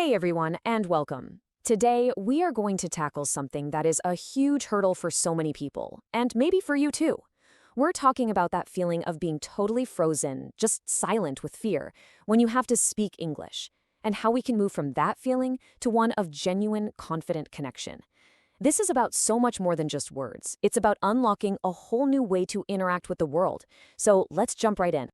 Hey everyone, and welcome. Today, we are going to tackle something that is a huge hurdle for so many people, and maybe for you too. We're talking about that feeling of being totally frozen, just silent with fear, when you have to speak English, and how we can move from that feeling to one of genuine, confident connection. This is about so much more than just words. It's about unlocking a whole new way to interact with the world. So let's jump right in.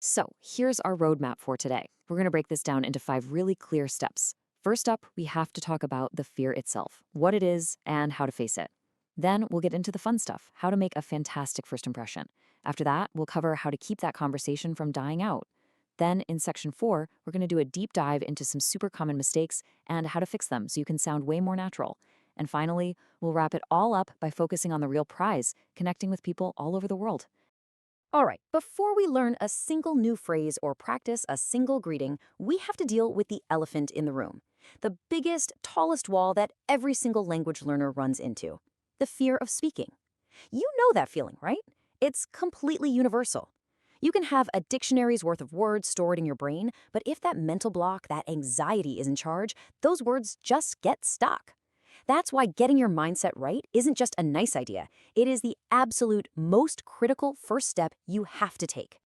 So, here's our roadmap for today. We're going to break this down into 5 really clear steps. First up, we have to talk about the fear itself, what it is, and how to face it. Then we'll get into the fun stuff, how to make a fantastic first impression. After that, we'll cover how to keep that conversation from dying out. Then, in section 4, we're going to do a deep dive into some super common mistakes and how to fix them so you can sound way more natural. And finally, we'll wrap it all up by focusing on the real prize, connecting with people all over the world. All right, before we learn a single new phrase or practice a single greeting, we have to deal with the elephant in the room. The biggest, tallest wall that every single language learner runs into. The fear of speaking. You know that feeling, right? It's completely universal. You can have a dictionary's worth of words stored in your brain, but if that mental block, that anxiety is in charge, those words just get stuck. That's why getting your mindset right isn't just a nice idea. It is the absolute most critical first step you have to take.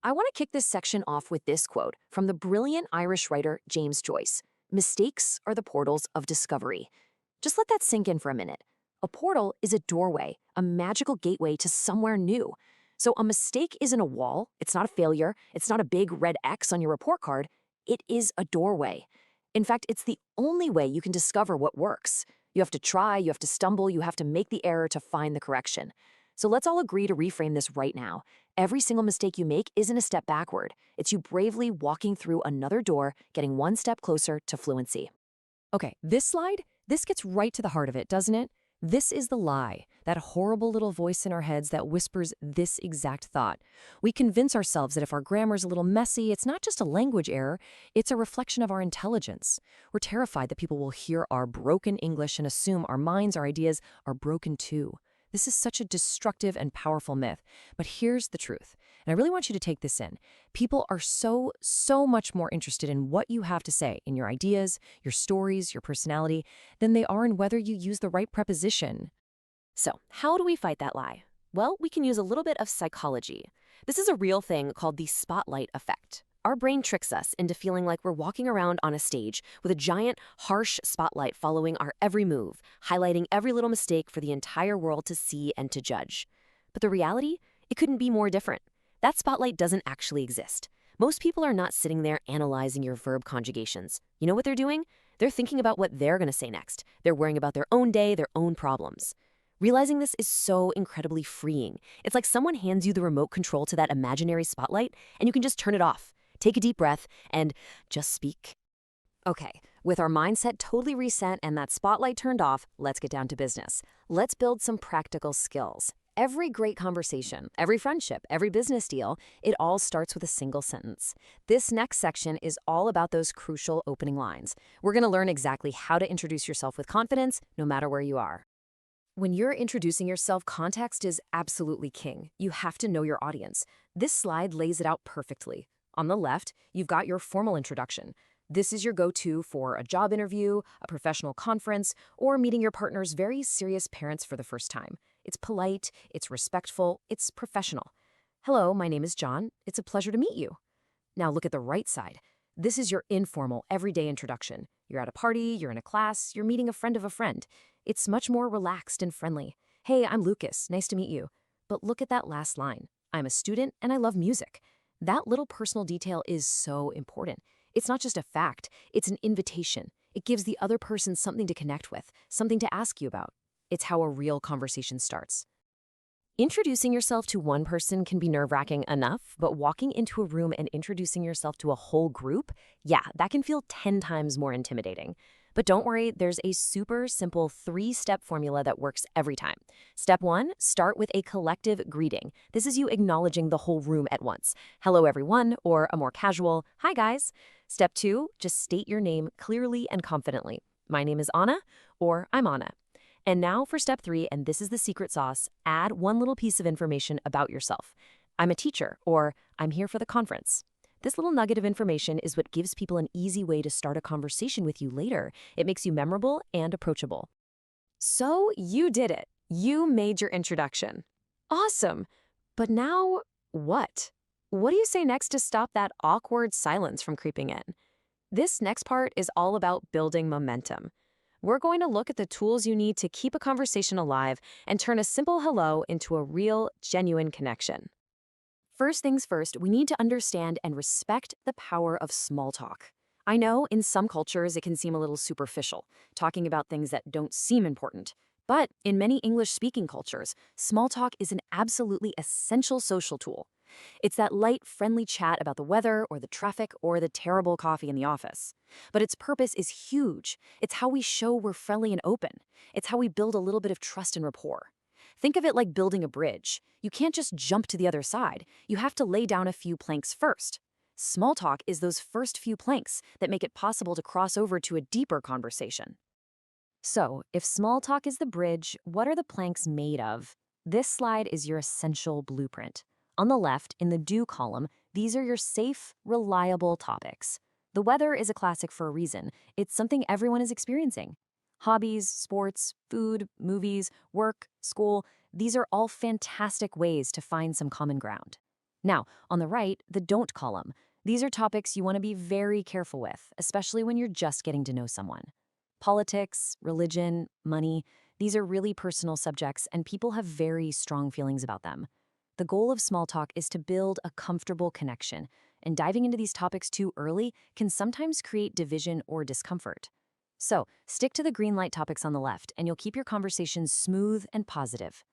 I want to kick this section off with this quote from the brilliant Irish writer James Joyce. Mistakes are the portals of discovery. Just let that sink in for a minute. A portal is a doorway, a magical gateway to somewhere new. So a mistake isn't a wall, it's not a failure, it's not a big red X on your report card. It is a doorway. In fact, it's the only way you can discover what works. You have to try, you have to stumble, you have to make the error to find the correction. So let's all agree to reframe this right now. Every single mistake you make isn't a step backward. It's you bravely walking through another door, getting one step closer to fluency. Okay, this gets right to the heart of it, doesn't it? This is the lie, that horrible little voice in our heads that whispers this exact thought. We convince ourselves that if our grammar's a little messy, it's not just a language error, it's a reflection of our intelligence. We're terrified that people will hear our broken English and assume our minds, our ideas, are broken too. This is such a destructive and powerful myth. But here's the truth, and I really want you to take this in. People are so much more interested in what you have to say, in your ideas, your stories, your personality, than they are in whether you use the right preposition. So, how do we fight that lie? Well, we can use a little bit of psychology. This is a real thing called the spotlight effect. Our brain tricks us into feeling like we're walking around on a stage with a giant, harsh spotlight following our every move, highlighting every little mistake for the entire world to see and to judge. But the reality? It couldn't be more different. That spotlight doesn't actually exist. Most people are not sitting there analyzing your verb conjugations. You know what they're doing? They're thinking about what they're going to say next. They're worrying about their own day, their own problems. Realizing this is so incredibly freeing. It's like someone hands you the remote control to that imaginary spotlight, and you can just turn it off. Take a deep breath and just speak. Okay, with our mindset totally reset and that spotlight turned off, let's get down to business. Let's build some practical skills. Every great conversation, every friendship, every business deal, it all starts with a single sentence. This next section is all about those crucial opening lines. We're going to learn exactly how to introduce yourself with confidence, no matter where you are. When you're introducing yourself, context is absolutely king. You have to know your audience. This slide lays it out perfectly. On the left, you've got your formal introduction. This is your go-to for a job interview, a professional conference, or meeting your partner's very serious parents for the first time. It's polite, it's respectful, it's professional. Hello, my name is John. It's a pleasure to meet you. Now look at the right side. This is your informal, everyday introduction. You're at a party, you're in a class, you're meeting a friend of a friend. It's much more relaxed and friendly. Hey, I'm Lucas. Nice to meet you. But look at that last line. I'm a student and I love music. That little personal detail is so important. It's not just a fact, it's an invitation. It gives the other person something to connect with, something to ask you about. It's how a real conversation starts. Introducing yourself to one person can be nerve-wracking enough, but walking into a room and introducing yourself to a whole group, yeah, that can feel 10 times more intimidating. But don't worry, there's a super simple 3-step formula that works every time. Step 1, start with a collective greeting. This is you acknowledging the whole room at once. Hello, everyone, or a more casual, hi, guys. Step 2, just state your name clearly and confidently. My name is Anna, or I'm Anna. And now for step 3, and this is the secret sauce, add one little piece of information about yourself. I'm a teacher, or I'm here for the conference. This little nugget of information is what gives people an easy way to start a conversation with you later. It makes you memorable and approachable. So you did it. You made your introduction. Awesome. But now, what? What do you say next to stop that awkward silence from creeping in? This next part is all about building momentum. We're going to look at the tools you need to keep a conversation alive and turn a simple hello into a real, genuine connection. First things first, we need to understand and respect the power of small talk. I know in some cultures it can seem a little superficial, talking about things that don't seem important. But in many English-speaking cultures, small talk is an absolutely essential social tool. It's that light, friendly chat about the weather or the traffic or the terrible coffee in the office. But its purpose is huge. It's how we show we're friendly and open. It's how we build a little bit of trust and rapport. Think of it like building a bridge. You can't just jump to the other side. You have to lay down a few planks first. Small talk is those first few planks that make it possible to cross over to a deeper conversation. So, if small talk is the bridge, what are the planks made of? This slide is your essential blueprint. On the left, in the do column, these are your safe, reliable topics. The weather is a classic for a reason. It's something everyone is experiencing. Hobbies, sports, food, movies, work, school, these are all fantastic ways to find some common ground. Now, on the right, the don't column. These are topics you want to be very careful with, especially when you're just getting to know someone. Politics, religion, money, these are really personal subjects and people have very strong feelings about them. The goal of small talk is to build a comfortable connection, and diving into these topics too early can sometimes create division or discomfort. So, stick to the green light topics on the left, and you'll keep your conversations smooth and positive.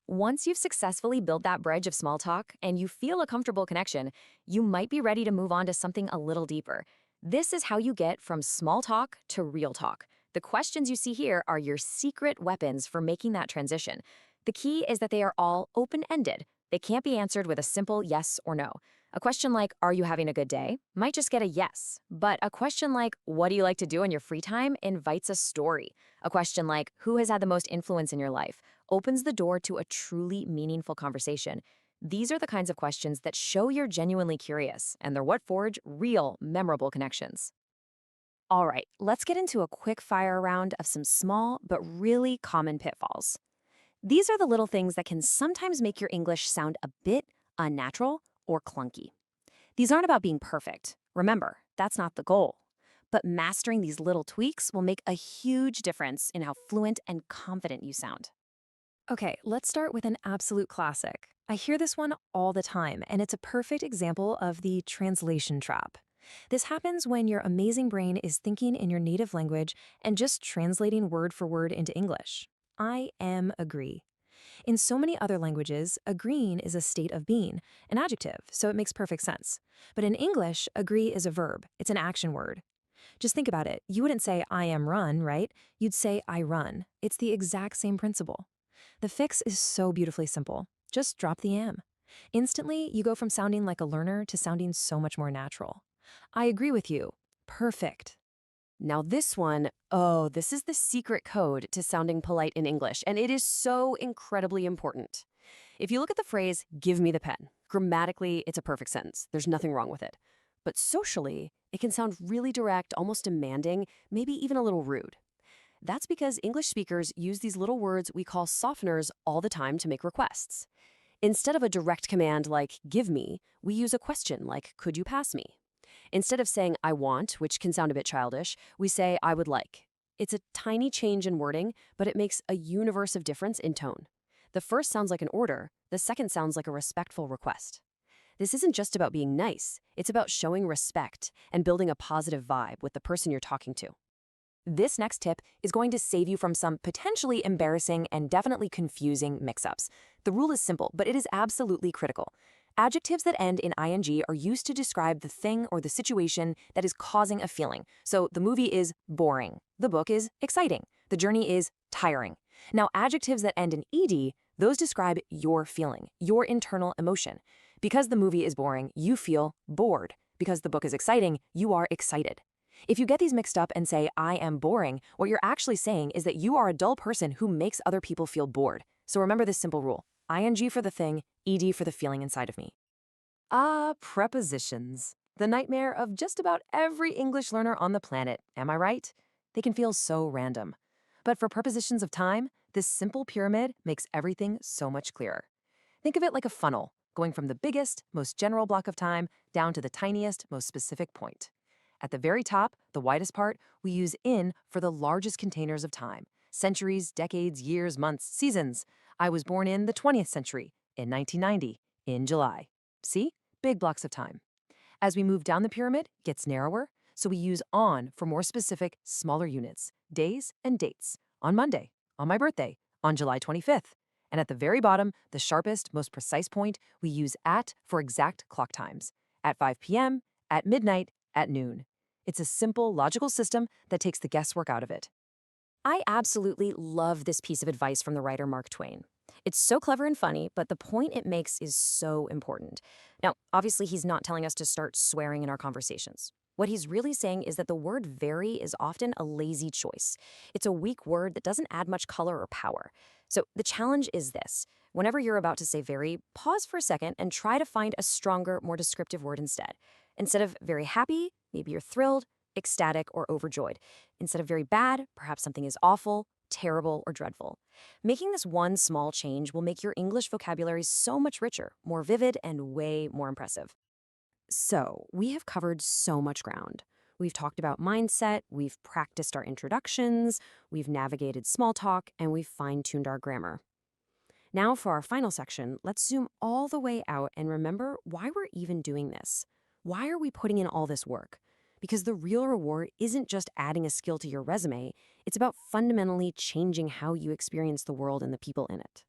Once you've successfully built that bridge of small talk and you feel a comfortable connection, you might be ready to move on to something a little deeper. This is how you get from small talk to real talk. The questions you see here are your secret weapons for making that transition. The key is that they are all open-ended. They can't be answered with a simple yes or no. A question like, "Are you having a good day?" might just get a yes. But a question like, "What do you like to do in your free time?" invites a story. A question like, "Who has had the most influence in your life?" opens the door to a truly meaningful conversation. These are the kinds of questions that show you're genuinely curious, and they're what forge real, memorable connections. All right, let's get into a quick fire round of some small but really common pitfalls. These are the little things that can sometimes make your English sound a bit unnatural or clunky. These aren't about being perfect. Remember, that's not the goal. But mastering these little tweaks will make a huge difference in how fluent and confident you sound. Okay, let's start with an absolute classic. I hear this one all the time, and it's a perfect example of the translation trap. This happens when your amazing brain is thinking in your native language and just translating word for word into English. I am agree. In so many other languages, agreeing is a state of being, an adjective, so it makes perfect sense. But in English, agree is a verb. It's an action word. Just think about it. You wouldn't say I am run, right? You'd say I run. It's the exact same principle. The fix is so beautifully simple. Just drop the am. Instantly, you go from sounding like a learner to sounding so much more natural. I agree with you. Perfect. Now this one, oh, this is the secret code to sounding polite in English, and it is so incredibly important. If you look at the phrase, "give me the pen," grammatically, it's a perfect sentence. There's nothing wrong with it. But socially, it can sound really direct, almost demanding, maybe even a little rude. That's because English speakers use these little words we call softeners all the time to make requests. Instead of a direct command like, "give me," we use a question like, "could you pass me?" Instead of saying, "I want," which can sound a bit childish, we say, "I would like." It's a tiny change in wording, but it makes a universe of difference in tone. The first sounds like an order, the second sounds like a respectful request. This isn't just about being nice, it's about showing respect and building a positive vibe with the person you're talking to. This next tip is going to save you from some potentially embarrassing and definitely confusing mix-ups. The rule is simple, but it is absolutely critical. Adjectives that end in ing are used to describe the thing or the situation that is causing a feeling. So the movie is boring. The book is exciting. The journey is tiring. Now, adjectives that end in ed, those describe your feeling, your internal emotion. Because the movie is boring, you feel bored. Because the book is exciting, you are excited. If you get these mixed up and say, "I am boring," what you're actually saying is that you are a dull person who makes other people feel bored. So remember this simple rule. ing for the thing, ed for the feeling inside of me. Prepositions. The nightmare of just about every English learner on the planet, am I right? They can feel so random. But for prepositions of time, this simple pyramid makes everything so much clearer. Think of it like a funnel, going from the biggest, most general block of time down to the tiniest, most specific point. At the very top, the widest part, we use in for the largest containers of time. Centuries, decades, years, months, seasons. I was born in the 20th century, in 1990, in July. See? Big blocks of time. As we move down the pyramid, it gets narrower, so we use on for more specific, smaller units, days and dates. On Monday, on my birthday, on July 25th. And at the very bottom, the sharpest, most precise point, we use at for exact clock times. At 5 p.m., at midnight, at noon. It's a simple, logical system that takes the guesswork out of it. I absolutely love this piece of advice from the writer Mark Twain. It's so clever and funny, but the point it makes is so important. Now, obviously, he's not telling us to start swearing in our conversations. What he's really saying is that the word very is often a lazy choice. It's a weak word that doesn't add much color or power. So the challenge is this. Whenever you're about to say very, pause for a second and try to find a stronger, more descriptive word instead. Instead of very happy, maybe you're thrilled, ecstatic, or overjoyed. Instead of very bad, perhaps something is awful, terrible, or dreadful. Making this one small change will make your English vocabulary so much richer, more vivid, and way more impressive. So, we have covered so much ground. We've talked about mindset, we've practiced our introductions, we've navigated small talk, and we've fine-tuned our grammar. Now for our final section, let's zoom all the way out and remember why we're even doing this. Why are we putting in all this work? Because the real reward isn't just adding a skill to your resume, it's about fundamentally changing how you experience the world and the people in it.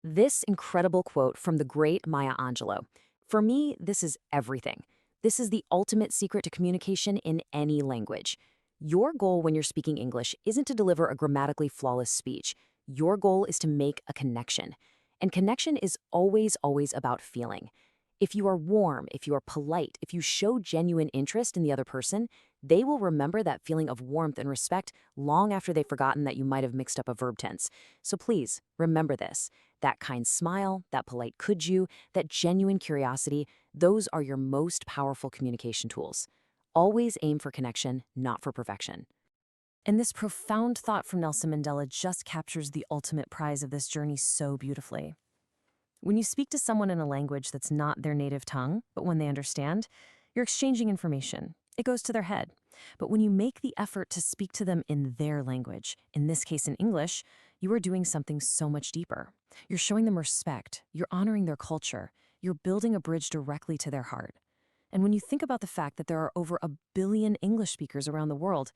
This incredible quote from the great Maya Angelou. For me, this is everything. This is the ultimate secret to communication in any language. Your goal when you're speaking English isn't to deliver a grammatically flawless speech. Your goal is to make a connection. And connection is always, always about feeling. If you are warm, if you are polite, if you show genuine interest in the other person, they will remember that feeling of warmth and respect long after they've forgotten that you might have mixed up a verb tense. So please, remember this. That kind smile, that polite could you, that genuine curiosity, those are your most powerful communication tools. Always aim for connection, not for perfection. And this profound thought from Nelson Mandela just captures the ultimate prize of this journey so beautifully. When you speak to someone in a language that's not their native tongue, but when they understand, you're exchanging information. It goes to their head. But when you make the effort to speak to them in their language, in this case in English, you are doing something so much deeper. You're showing them respect. You're honoring their culture. You're building a bridge directly to their heart. And when you think about the fact that there are over 1 billion English speakers around the world,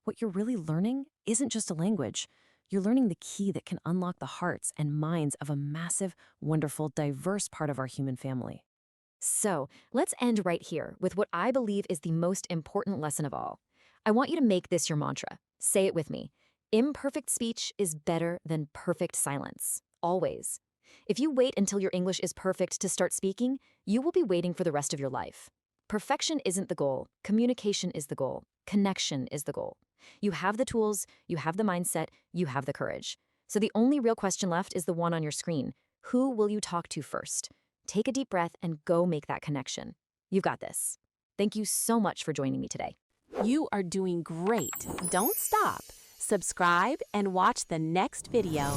what you're really learning isn't just a language. You're learning the key that can unlock the hearts and minds of a massive, wonderful, diverse part of our human family. So, let's end right here with what I believe is the most important lesson of all. I want you to make this your mantra. Say it with me. Imperfect speech is better than perfect silence. Always. If you wait until your English is perfect to start speaking, you will be waiting for the rest of your life. Perfection isn't the goal. Communication is the goal. Connection is the goal. You have the tools, you have the mindset, you have the courage. So the only real question left is the one on your screen. Who will you talk to first? Take a deep breath and go make that connection. You've got this. Thank you so much for joining me today. You are doing great. Don't stop. Subscribe and watch the next video.